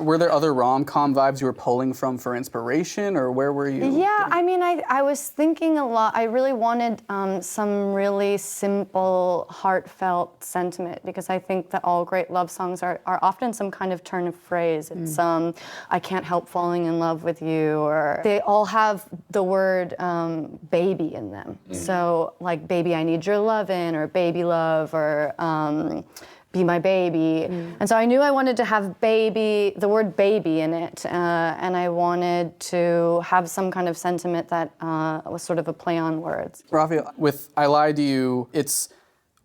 Were there other rom-com vibes you were pulling from for inspiration, or where were you? Yeah, I mean, I was thinking a lot. I really wanted some really simple, heartfelt sentiment, because I think that all great love songs are often some kind of turn of phrase. It's I can't help falling in love with you, or they all have the word baby in them. So like, baby, I need your lovin', or baby love, or be my baby. And so I knew I wanted to have the word baby in it, and I wanted to have some kind of sentiment that was sort of a play on words. Raphael, with I Lied to You, it's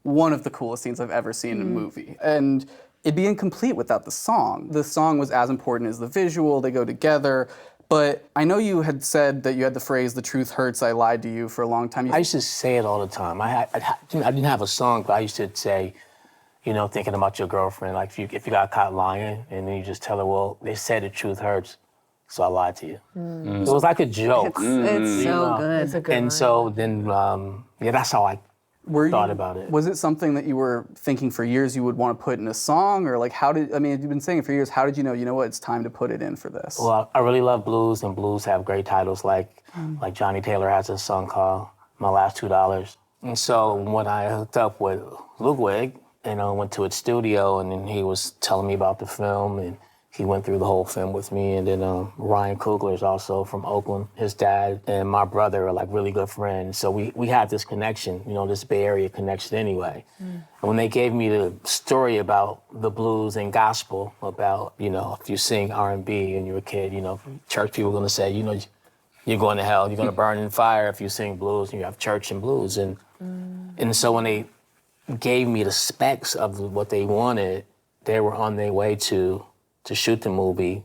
one of the coolest scenes I've ever seen in a movie. And it'd be incomplete without the song. The song was as important as the visual, they go together. But I know you had said that you had the phrase, the truth hurts, I lied to you, for a long time. I used to say it all the time. I didn't have a song, but I used to say, you know, thinking about your girlfriend, like if you got caught lying, and then you just tell her, well, they said the truth hurts, so I lied to you. It was like a joke. It's so good. It's a good And line. so then, that's how I thought about it. Was it something that you were thinking for years you would want to put in a song, or like you've been saying it for years, how did you know what, it's time to put it in for this? Well, I really love blues, and blues have great titles, like Johnny Taylor has a song called My Last $2. And so when I hooked up with Ludwig, and I went to his studio, and then he was telling me about the film, and he went through the whole film with me. And then Ryan Coogler is also from Oakland. His dad and my brother are like really good friends. So we had this connection, you know, this Bay Area connection anyway. And when they gave me the story about the blues and gospel, about, you know, if you sing R&B and you're a kid, you know, church people are gonna say, you know, you're going to hell, you're gonna burn in fire if you sing blues and you have church and blues. And so when they gave me the specs of what they wanted, they were on their way to shoot the movie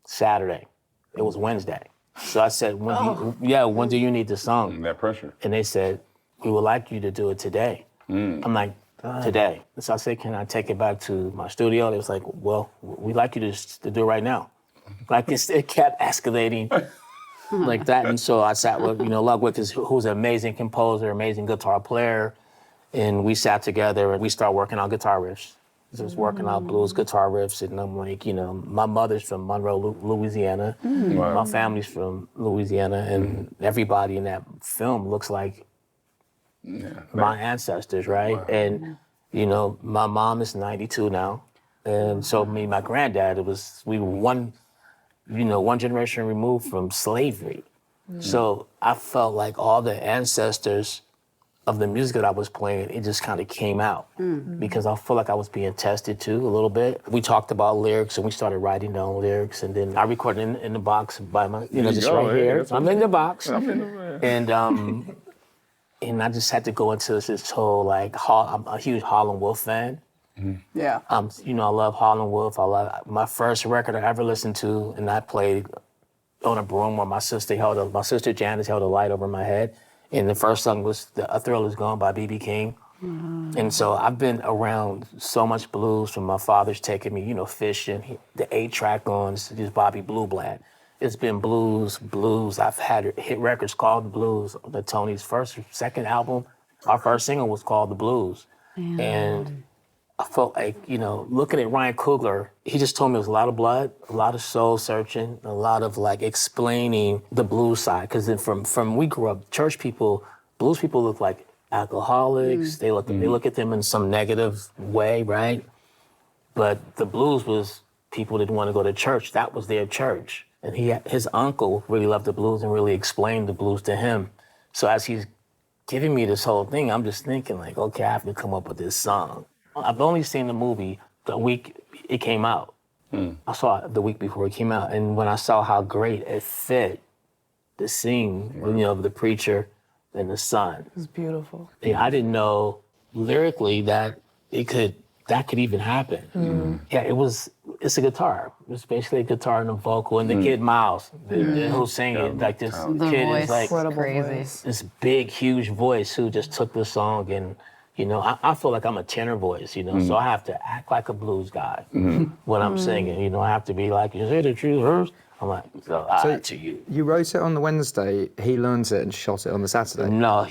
Saturday. It was Wednesday. So I said, when do you need the song? That pressure. And they said, we would like you to do it today. I'm like, today? So I said, can I take it back to my studio? They was like, well, we'd like you to do it right now. Like it kept escalating like that. And so I sat with, you know, Ludwig, who's an amazing composer, amazing guitar player. And we sat together and we started working on guitar riffs. Just working out blues guitar riffs, and I'm like, you know, my mother's from Monroe, Louisiana. My family's from Louisiana, and everybody in that film looks like my ancestors, right? Wow. And, you know, my mom is 92 now, and so my granddad, we were one generation removed from slavery. So I felt like all the ancestors of the music that I was playing, it just kind of came out because I feel like I was being tested too a little bit. We talked about lyrics and we started writing down lyrics, and then I recorded in the box by my, just right here. I'm in the box, and I just had to go into this whole like, I'm a huge Harlem Wolf fan. Yeah. I love Harlem Wolf. I love my first record I ever listened to, and I played on a broom where my sister Janice held a light over my head. And the first song was A Thrill Is Gone by B.B. King. And so I've been around so much blues from my father's taking me, fishing. The 8-track on is Bobby Blue Black. It's been blues. I've had hit records called The Blues. The Tony's second album, our first single was called The Blues. Yeah. And I felt like, looking at Ryan Coogler, he just told me it was a lot of blood, a lot of soul searching, a lot of like explaining the blues side. Because from we grew up, church people, blues people look like alcoholics. They look at them in some negative way, right? But the blues was people didn't want to go to church. That was their church. And his uncle really loved the blues and really explained the blues to him. So as he's giving me this whole thing, I'm just thinking like, okay, I have to come up with this song. I've only seen the movie the week it came out. I saw it the week before it came out. And when I saw how great it fit the scene, of the preacher and the son. It was beautiful. Yeah, I didn't know lyrically that that could even happen. Yeah, it's a guitar. It's basically a guitar and a vocal. And the kid Miles, who's singing, like this The kid voice is like crazy. this big, huge voice who just took the song and I feel like I'm a tenor voice, so I have to act like a blues guy when I'm singing. I have to be like, is it a true verse? I'm like, so to you. You wrote it on the Wednesday, he learns it and shot it on the Saturday. No,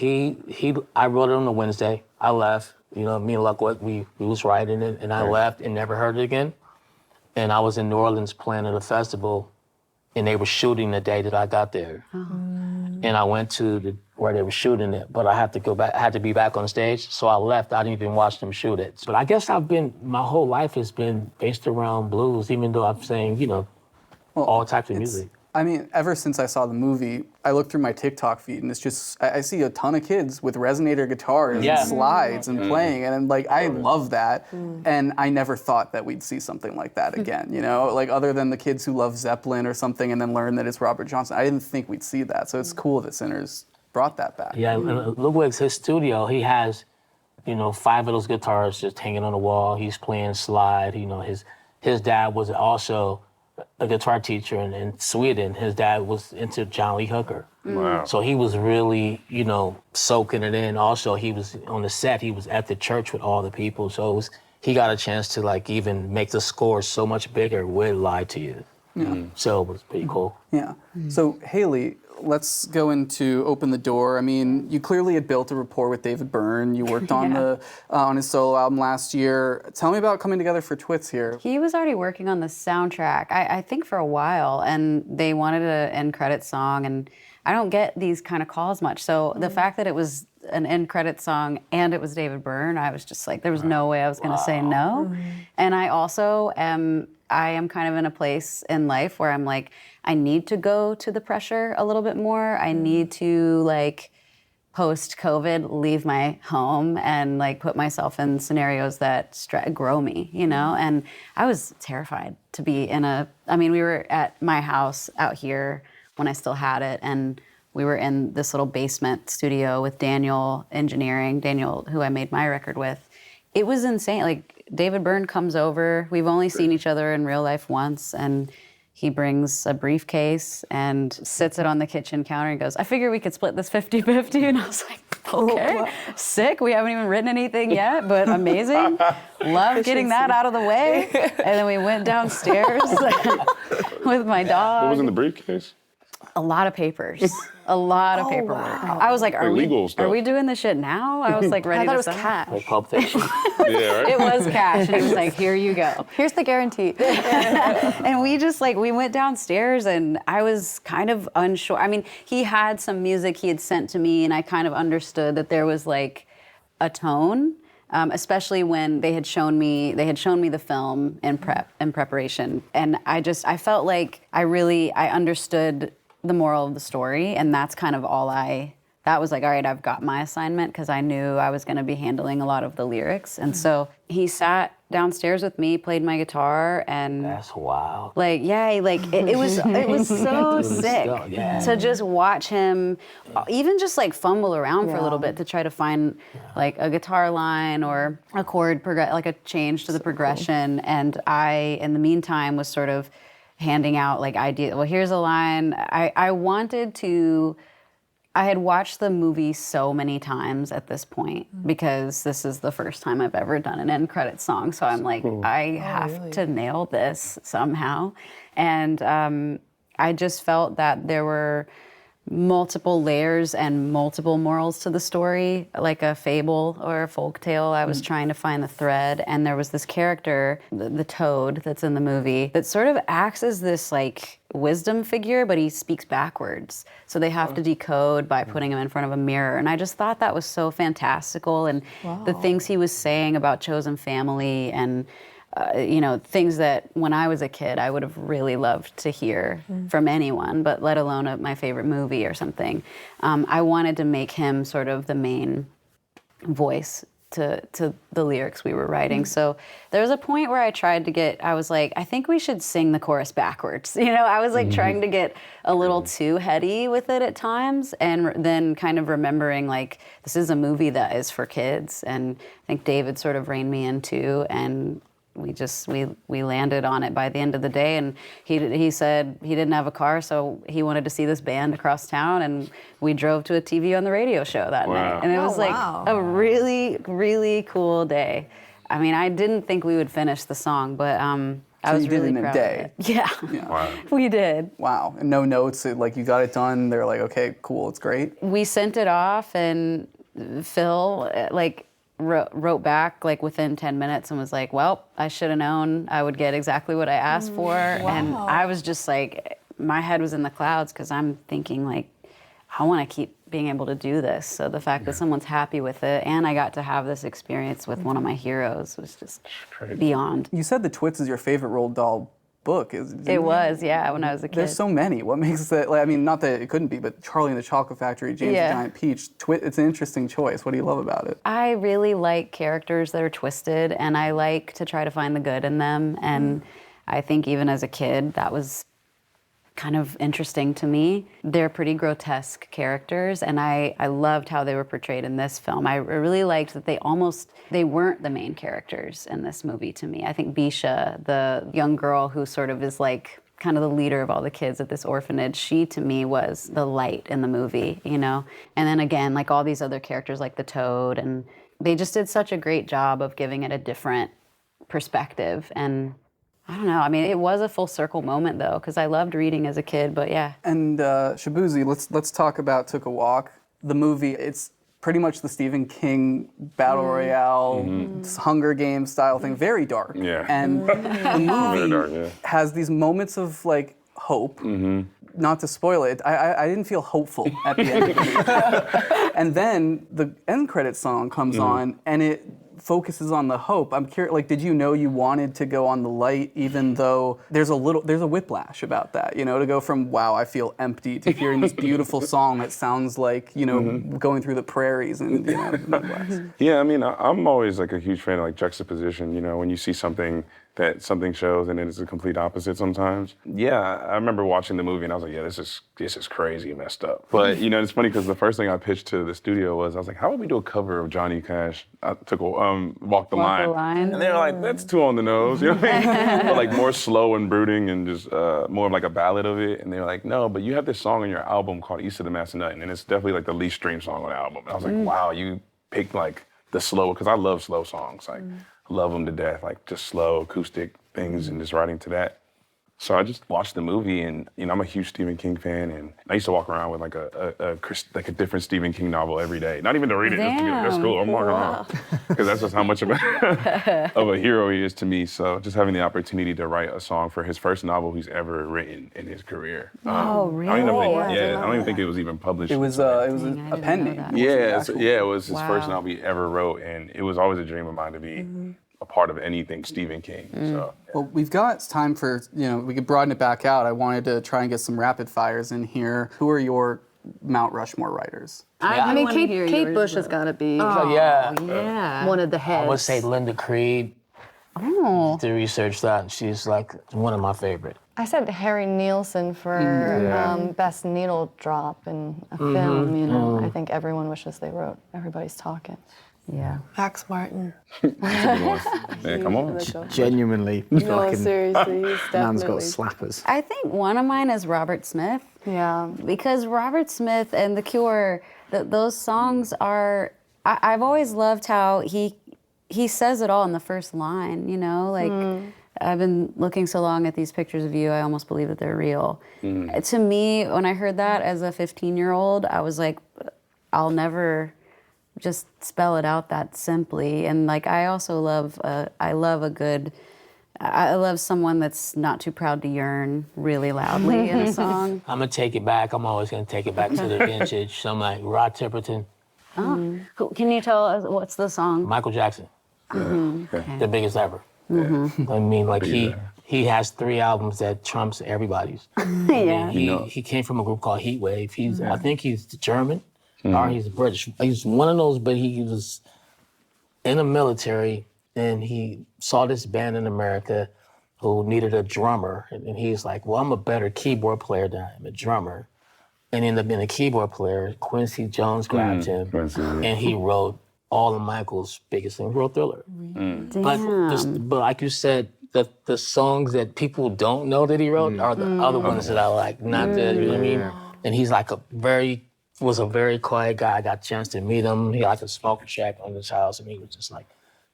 I wrote it on the Wednesday. I left. Me and Luckwood, we was writing it, and I left and never heard it again. And I was in New Orleans playing at a festival, and they were shooting the day that I got there. And I went to where they were shooting it, but I had to go back. I had to be back on stage, so I left. I didn't even watch them shoot it. But I guess my whole life has been based around blues, even though I'm saying, all types of music. I mean, ever since I saw the movie, I look through my TikTok feed and it's just, I see a ton of kids with resonator guitars and slides and playing, and I love that. And I never thought that we'd see something like that again, other than the kids who love Zeppelin or something and then learn that it's Robert Johnson. I didn't think we'd see that. So it's cool that Sinners brought that back. Yeah, Ludwig's his studio, he has, 5 of those guitars just hanging on the wall. He's playing slide. His dad was also a guitar teacher in Sweden. His dad was into John Lee Hooker. Wow. So he was really, soaking it in. Also, he was on the set. He was at the church with all the people. So he got a chance to even make the score so much bigger with Lie to You. Yeah. So it was pretty cool. Yeah. So Hayley, let's go into Open the Door. I mean, you clearly had built a rapport with David Byrne. You worked on on his solo album last year. Tell me about coming together for Twits here. He was already working on the soundtrack, I think for a while, and they wanted an end credit song, and I don't get these kind of calls much. So the fact that it was an end credit song and it was David Byrne, I was just like, there was no way I was gonna say no. And I also am kind of in a place in life where I'm like, I need to go to the pressure a little bit more. I need to post-COVID leave my home and put myself in scenarios that grow me, And I was terrified to be we were at my house out here when I still had it, and we were in this little basement studio with Daniel Engineering, who I made my record with. It was insane. David Byrne comes over. We've only seen each other in real life once, and he brings a briefcase and sits it on the kitchen counter and goes, I figure we could split this 50-50. And I was like, okay, sick. We haven't even written anything yet, but amazing. Love getting that out of the way. And then we went downstairs with my dog. What was in the briefcase? A lot of papers. A lot of paperwork. Wow. I was like, are we doing this shit now? I was ready I thought to it was sign. cash. Like Pulp Fiction. Yeah, right? It was cash. And he was like, here you go. Here's the guarantee. And we just we went downstairs and I was kind of unsure. I mean, he had some music he had sent to me and I kind of understood that there was a tone, especially when they had shown me the film in preparation. And I felt like I understood the moral of the story, and that's kind of all I that was like, all right, I've got my assignment, because I knew I was going to be handling a lot of the lyrics. And so he sat downstairs with me, played my guitar, and That's wild. like, yeah, like it was so sick to just watch him, even just like fumble around for a little bit to try to find like a guitar line or a chord like a change to the progression. And I, in the meantime, was sort of handing out like ideas. Well, here's a line. I had watched the movie so many times at this point, because this is the first time I've ever done an end credit song. So I'm like, I have to nail this somehow. And I just felt that there were multiple layers and multiple morals to the story, like a fable or a folk tale. I was trying to find the thread, and there was this character, the toad that's in the movie, that sort of acts as this like wisdom figure, but he speaks backwards. So they have to decode by putting him in front of a mirror. And I just thought that was so fantastical, and the things he was saying about chosen family and things that when I was a kid, I would have really loved to hear from anyone, but let alone my favorite movie or something. I wanted to make him sort of the main voice to the lyrics we were writing. So there was a point where I was like, I think we should sing the chorus backwards. I was like trying to get a little too heady with it at times, and then kind of remembering like, this is a movie that is for kids. And I think David sort of reined me in too, and we landed on it by the end of the day. And he said he didn't have a car, so he wanted to see this band across town, and we drove to a TV on the radio show that night. And it was a really, really cool day. I mean, I didn't think we would finish the song, but I was really proud of it. Yeah, Wow. We did. Wow, and no notes, like you got it done, they're like, okay, cool, it's great. We sent it off, and Phil wrote back like within 10 minutes and was like, well, I should have known I would get exactly what I asked for. And I was just like, my head was in the clouds, because I'm thinking like, I want to keep being able to do this. So the fact that someone's happy with it, and I got to have this experience with one of my heroes, was just beyond. You said the Twits is your favorite Roald Dahl book. It was, yeah, when I was a kid. There's so many. What makes that, like, I mean, not that it couldn't be, but Charlie and the Chocolate Factory, James the Giant Peach, it's an interesting choice. What do you love about it? I really like characters that are twisted, and I like to try to find the good in them. And I think even as a kid, that was kind of interesting to me. They're pretty grotesque characters, and I loved how they were portrayed in this film. I really liked that they weren't the main characters in this movie to me. I think Bisha, the young girl who sort of is like kind of the leader of all the kids at this orphanage, she to me was the light in the movie, And then again, like all these other characters like the toad, and they just did such a great job of giving it a different perspective. And I don't know. I mean, it was a full circle moment though, because I loved reading as a kid. But yeah. And Shaboozey, let's talk about Took a Walk. The movie, it's pretty much the Stephen King battle royale, Hunger Games style thing. Very dark. Yeah. And the movie dark, has these moments of like hope. Not to spoil it, I didn't feel hopeful at the end of the movie. And then the end credits song comes on, and it focuses on the hope. I'm curious, like, did you know you wanted to go on the light, even though there's a whiplash about that, to go from, wow, I feel empty, to hearing this beautiful song that sounds like, going through the prairies and, Midwest. Yeah, I mean, I'm always like a huge fan of like juxtaposition, when you see something that something shows and then it's the complete opposite sometimes. Yeah, I remember watching the movie and I was like, yeah, this is crazy and messed up. But it's funny because the first thing I pitched to the studio was, I was like, how would we do a cover of Johnny Cash, Walk the Line? And they were like, that's too on the nose, you know what I mean? But like more slow and brooding and just more of like a ballad of it. And they were like, no, but you have this song on your album called East of the Massanutten, and it's definitely like the least streamed song on the album. And I was like, wow, you picked like the slow, because I love slow songs. Like, love them to death, like just slow acoustic things and just writing to that. So I just watched the movie, and I'm a huge Stephen King fan, and I used to walk around with like a different Stephen King novel every day. Not even to read it, just to get it. That's cool. I'm walking around because that's just how much of a hero he is to me. So just having the opportunity to write a song for his first novel he's ever written in his career. Oh, really? I don't even think it was even published. It was a pen name. Yeah, it was his first novel he ever wrote, and it was always a dream of mine to be a part of anything Stephen King. So. Well, we've got time for, we could broaden it back out. I wanted to try and get some rapid fires in here. Who are your Mount Rushmore writers? I mean, Kate Bush has got to be Yeah. one of the heads. I would say Linda Creed. Oh. To research that, she's like one of my favorite. I said Harry Nilsson for best needle drop in a film. You know, I think everyone wishes they wrote Everybody's Talking. Yeah. Max Martin. Yeah, come on. Genuinely, No, fucking seriously, he's man's definitely. got slappers. I think one of mine is Robert Smith. Yeah. Because Robert Smith and The Cure, those songs are, I've always loved how he says it all in the first line, you know? Like, I've been looking so long at these pictures of you, I almost believe that they're real. To me, when I heard that as a 15-year-old, I was like, I'll never just spell it out that simply. And like, I also love, I love someone that's not too proud to yearn really loudly in a song. I'm gonna take it back. I'm always gonna take it back to the vintage. Some like Rod Temperton, Oh, cool. Can you tell us what's the song? Michael Jackson, Okay. the biggest ever. I mean, like he has 3 albums that trumps everybody's. Yeah. He came from a group called Heatwave. I think he's German or he's British. He's one of those, but he was in the military and he saw this band in America who needed a drummer. And he's like, well, I'm a better keyboard player than I'm a drummer. And ended up being a keyboard player. Quincy Jones grabbed him and he wrote all of Michael's biggest things. He wrote Thriller. But like you said, the songs that people don't know that he wrote are the other ones that I like, not the, you know what I mean? And he's like was a very quiet guy. I got a chance to meet him. He had like a smoker shack on his house and he was just like,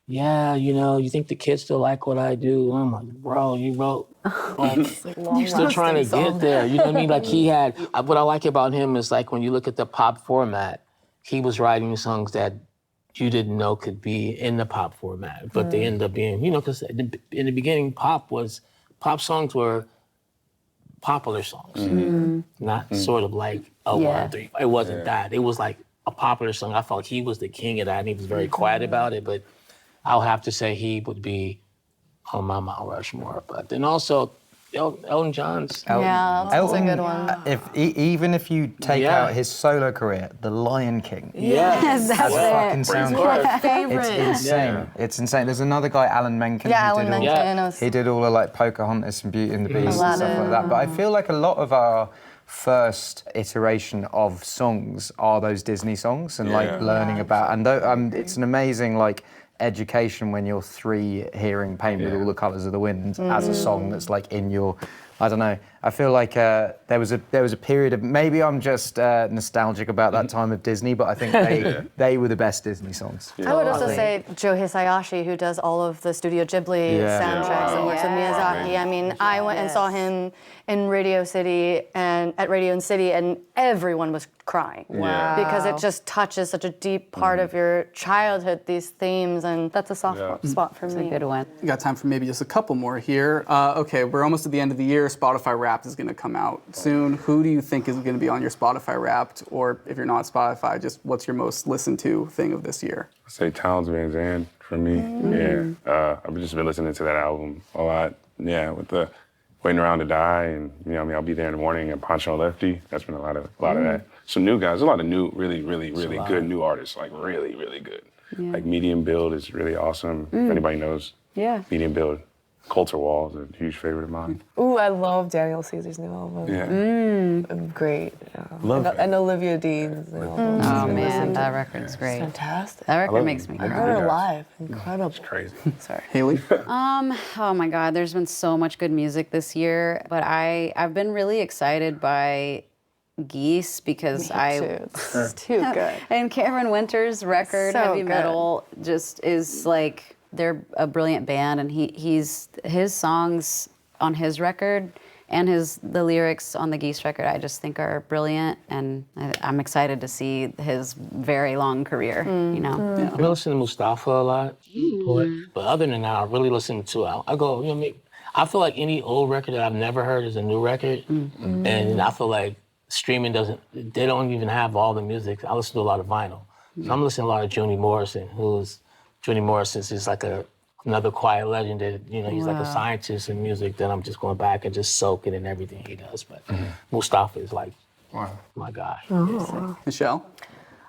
yeah, you know, you think the kids still like what I do? And I'm like, bro, you wrote, you're still trying to get there. You know what I mean? Like what I like about him is like when you look at the pop format, he was writing songs that you didn't know could be in the pop format, but they end up being, you know, because in the beginning, pop songs were popular songs, not sort of like a 1, 3. It wasn't that. It was like a popular song. I felt he was the king of that, and he was very quiet about it. But I'll have to say he would be on my Mount Rushmore. But then also Elton John's. Yeah, that's a good one. Even if you take out his solo career, The Lion King. Yes, that's As a fucking it. soundtrack. It's insane. It's insane. There's another guy, Alan Menken. Yeah, who Alan did Menken. He did all of like Pocahontas and Beauty and the Beast and stuff Aladdin. like that. But I feel like a lot of our first iteration of songs are those Disney songs and like learning about, and it's an amazing like education when you're 3 hearing Paint with All the Colours of the Wind as a song that's like in your, I don't know. I feel like there was a period of, maybe I'm just nostalgic about that time of Disney, but I think they were the best Disney songs. I would also say Joe Hisayashi, who does all of the Studio Ghibli soundtracks and works with Miyazaki. I mean, I went and saw him in Radio City and at Radio City, and everyone was crying because it just touches such a deep part of your childhood. These themes, and that's a soft spot for me. A good one. We got time for maybe just a couple more here. Okay, we're almost at the end of the year. Spotify Wrapped is going to come out soon. Who do you think is going to be on your Spotify Wrapped? Or if you're not Spotify, just what's your most listened to thing of this year? I say Towns Van Zandt for me. Yeah, I've just been listening to that album a lot. Yeah, with the Waiting Around to Die, and you know, I mean, I'll be there in the morning and Poncho Lefty. That's been a lot of that. Some new guys, a lot of new, really good new artists, like really good. Yeah. Like Medium Build is really awesome. If anybody knows, Medium Build. Coulter Wall is a huge favorite of mine. Ooh, I love Daniel Caesar's new album. Yeah. Great. Love it. And Olivia Dean's new album. Oh man, that record's great. Fantastic. That record makes me I cry. heard her live. Incredible. It's crazy. Sorry. Haley? Oh my God, there's been so much good music this year, but I've been really excited by Geese because It's too good. and Cameron Winter's record, So Heavy good. Metal, just is like, they're a brilliant band, and his songs on his record and the lyrics on the Geese record, I just think are brilliant, and I'm excited to see his very long career, you know? I've been listening to Mustafa a lot, but other than that, I really listen to, I feel like any old record that I've never heard is a new record, and I feel like streaming they don't even have all the music. I listen to a lot of vinyl. So I'm listening to a lot of Joni Morrison, Joni Morrison's is like another quiet legend that, you know, he's like a scientist in music that I'm just going back and just soaking in everything he does. But Mustafa is like, Wow. My God. Michelle?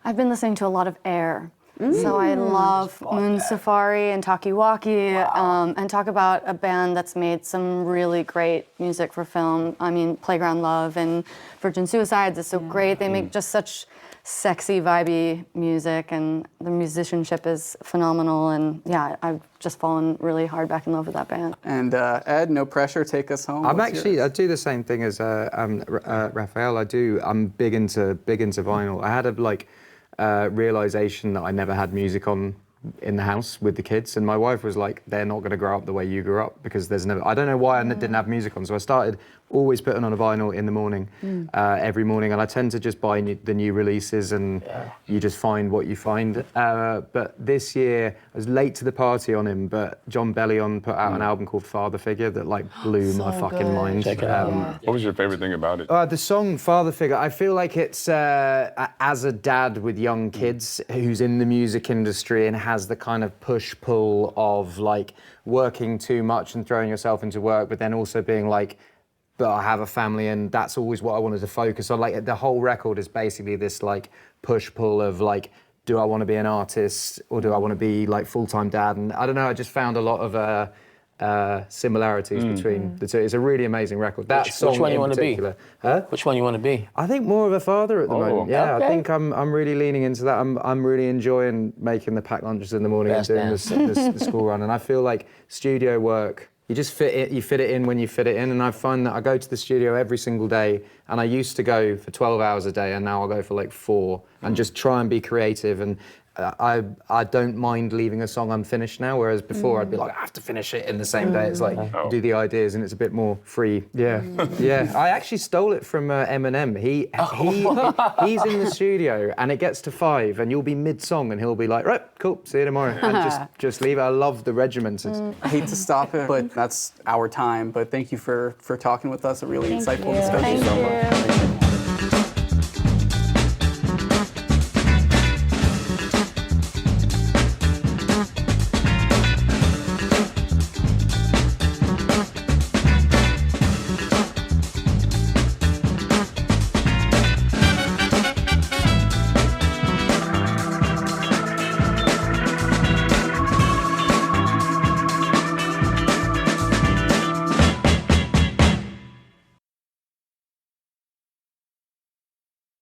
I've been listening to a lot of Air. So I love Moon Safari and Talkie-Walkie, and talk about a band that's made some really great music for film. I mean, Playground Love and Virgin Suicides is so great. They make just such sexy, vibey music, and the musicianship is phenomenal. And yeah, I've just fallen really hard back in love with that band. And Ed, no pressure, take us home. I'm What's actually, yours? I do the same thing as Raphael. I'm big into vinyl. I had a realization that I never had music on in the house with the kids, and my wife was like, they're not going to grow up the way you grew up, because there's never, I don't know why I didn't have music on, so I started always putting on a vinyl in the morning, every morning, and I tend to just buy the new releases, and you just find what you find. But this year, I was late to the party on him, but John Bellion put out an album called Father Figure that blew my fucking mind. Check it out. What was your favorite thing about it? The song Father Figure, I feel like it's, as a dad with young kids who's in the music industry and has the kind of push-pull of working too much and throwing yourself into work, but then also being but I have a family, and that's always what I wanted to focus on. The whole record is basically this push-pull of do I want to be an artist or do I want to be full-time dad? And I don't know, I just found a lot of similarities between the two. It's a really amazing record. That song which one you in want to be? particular. Huh? Which one you want to be? I think more of a father at the moment. Yeah, okay. I think I'm really leaning into that. I'm really enjoying making the packed lunches in the morning Best and doing the school run. And I feel like studio work, you just fit it in when you fit it in. And I find that I go to the studio every single day, and I used to go for 12 hours a day, and now I'll go for 4 and just try and be creative. And I don't mind leaving a song unfinished now, whereas before I'd be I have to finish it in the same day. It's do the ideas, and it's a bit more free. Yeah, yeah. I actually stole it from Eminem. He's in the studio, and it gets to 5, and you'll be mid-song, and he'll be like, right, cool, see you tomorrow, and just leave it. I love the regimented. I hate to stop it, but that's our time. But thank you for talking with us. A really insightful discussion. Thank you.